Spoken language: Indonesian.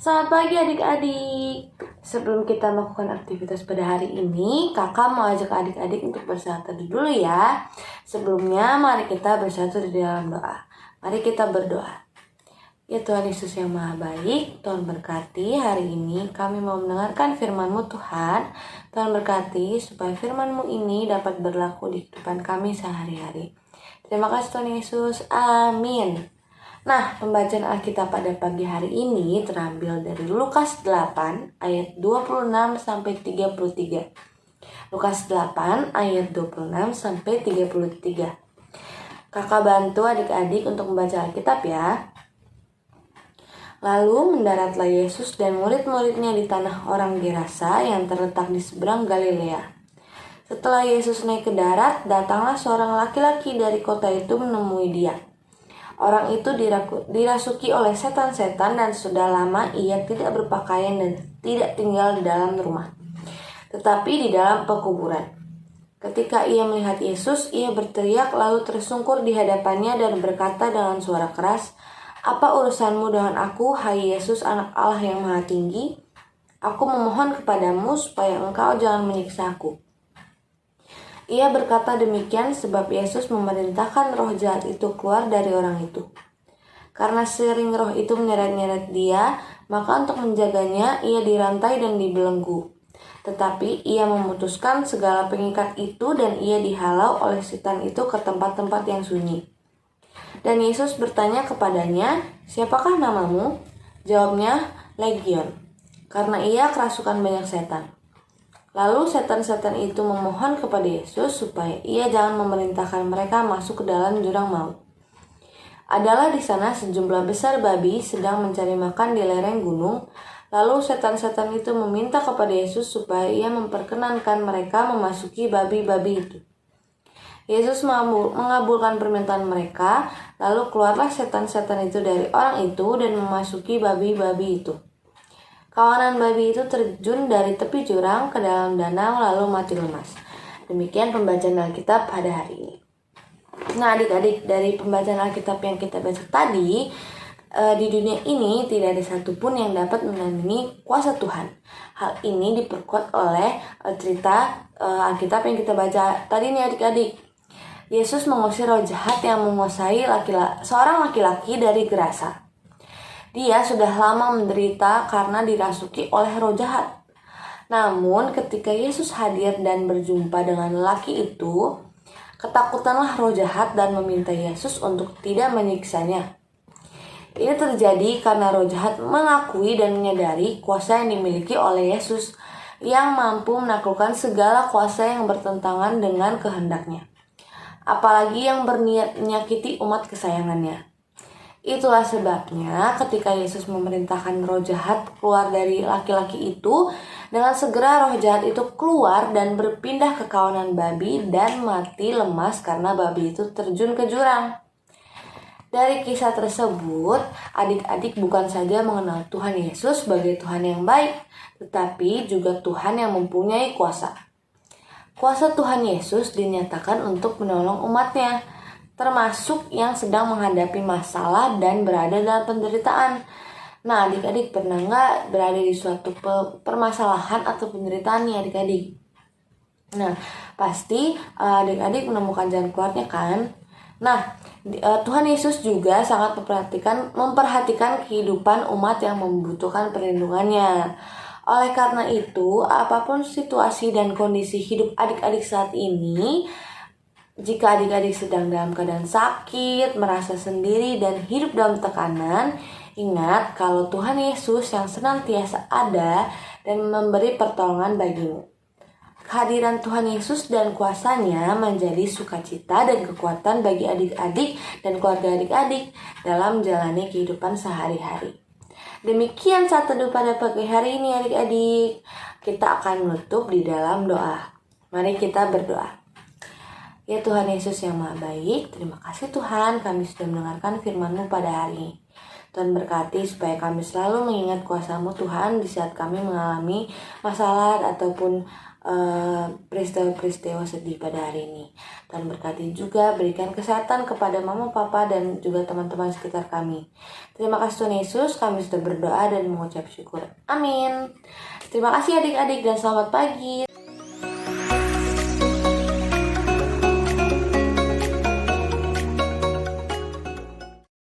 Selamat pagi adik-adik. Sebelum kita melakukan aktivitas pada hari ini, kakak mau ajak adik-adik untuk bersatu dulu ya. Sebelumnya mari kita bersatu di dalam doa. Mari kita berdoa. Ya Tuhan Yesus yang Maha Baik, Tuhan berkati hari ini kami mau mendengarkan firman-Mu Tuhan. Tuhan berkati supaya firman-Mu ini dapat berlaku di kehidupan kami sehari-hari. Terima kasih Tuhan Yesus, amin. Nah, pembacaan Alkitab pada pagi hari ini terambil dari Lukas 8 ayat 26 sampai 33. Lukas 8 ayat 26 sampai 33. Kakak bantu adik-adik untuk membaca Alkitab ya. Lalu mendaratlah Yesus dan murid-muridnya di tanah orang Gerasa yang terletak di seberang Galilea. Setelah Yesus naik ke darat, datanglah seorang laki-laki dari kota itu menemui dia. Orang itu dirasuki oleh setan-setan dan sudah lama ia tidak berpakaian dan tidak tinggal di dalam rumah, tetapi di dalam pekuburan. Ketika ia melihat Yesus, ia berteriak lalu tersungkur di hadapannya dan berkata dengan suara keras, "Apa urusanmu dengan aku, hai Yesus, anak Allah yang Maha Tinggi? Aku memohon kepadamu supaya engkau jangan menyiksa aku." Ia berkata demikian sebab Yesus memerintahkan roh jahat itu keluar dari orang itu. Karena sering roh itu menyeret-nyeret dia, maka untuk menjaganya ia dirantai dan dibelenggu. Tetapi ia memutuskan segala pengikat itu dan ia dihalau oleh setan itu ke tempat-tempat yang sunyi. Dan Yesus bertanya kepadanya, "Siapakah namamu?" Jawabnya, "Legion," karena ia kerasukan banyak setan. Lalu setan-setan itu memohon kepada Yesus supaya ia jangan memerintahkan mereka masuk ke dalam jurang maut. Adalah di sana sejumlah besar babi sedang mencari makan di lereng gunung. Lalu setan-setan itu meminta kepada Yesus supaya ia memperkenankan mereka memasuki babi-babi itu. Yesus mengabulkan permintaan mereka, lalu keluarlah setan-setan itu dari orang itu dan memasuki babi-babi itu. Kawanan babi itu terjun dari tepi jurang ke dalam danau lalu mati lemas. Demikian pembacaan Alkitab pada hari ini. Nah adik-adik, dari pembacaan Alkitab yang kita baca tadi, di dunia ini tidak ada satupun yang dapat menandingi kuasa Tuhan. Hal ini diperkuat oleh cerita Alkitab yang kita baca tadi nih adik-adik. Yesus mengusir roh jahat yang menguasai seorang laki-laki dari Gerasa. Dia sudah lama menderita karena dirasuki oleh roh jahat. Namun ketika Yesus hadir dan berjumpa dengan lelaki itu, ketakutanlah roh jahat dan meminta Yesus untuk tidak menyiksanya. Ini terjadi karena roh jahat mengakui dan menyadari kuasa yang dimiliki oleh Yesus yang mampu menaklukkan segala kuasa yang bertentangan dengan kehendaknya, apalagi yang berniat menyakiti umat kesayangannya. Itulah sebabnya ketika Yesus memerintahkan roh jahat keluar dari laki-laki itu, dengan segera roh jahat itu keluar dan berpindah ke kawanan babi dan mati lemas karena babi itu terjun ke jurang. Dari kisah tersebut, adik-adik bukan saja mengenal Tuhan Yesus sebagai Tuhan yang baik, tetapi juga Tuhan yang mempunyai kuasa. Kuasa Tuhan Yesus dinyatakan untuk menolong umatnya, termasuk yang sedang menghadapi masalah dan berada dalam penderitaan. Nah adik-adik pernah nggak berada di suatu permasalahan atau penderitaan nih adik-adik? Nah pasti adik-adik menemukan jalan keluarnya kan? Nah Tuhan Yesus juga sangat memperhatikan kehidupan umat yang membutuhkan perlindungannya. Oleh karena itu, apapun situasi dan kondisi hidup adik-adik saat ini, jika adik-adik sedang dalam keadaan sakit, merasa sendiri, dan hidup dalam tekanan, ingat kalau Tuhan Yesus yang senantiasa ada dan memberi pertolongan bagimu. Kehadiran Tuhan Yesus dan kuasanya menjadi sukacita dan kekuatan bagi adik-adik dan keluarga adik-adik dalam menjalani kehidupan sehari-hari. Demikian saat teduh pada pagi hari ini adik-adik. Kita akan menutup di dalam doa. Mari kita berdoa. Ya Tuhan Yesus yang Maha Baik, terima kasih Tuhan kami sudah mendengarkan firman-Mu pada hari ini. Tuhan berkati supaya kami selalu mengingat kuasa-Mu Tuhan di saat kami mengalami masalah ataupun peristiwa-peristiwa sedih pada hari ini. Tuhan berkati juga, berikan kesehatan kepada mama, papa, dan juga teman-teman sekitar kami. Terima kasih Tuhan Yesus, kami sudah berdoa dan mengucap syukur. Amin. Terima kasih adik-adik dan selamat pagi.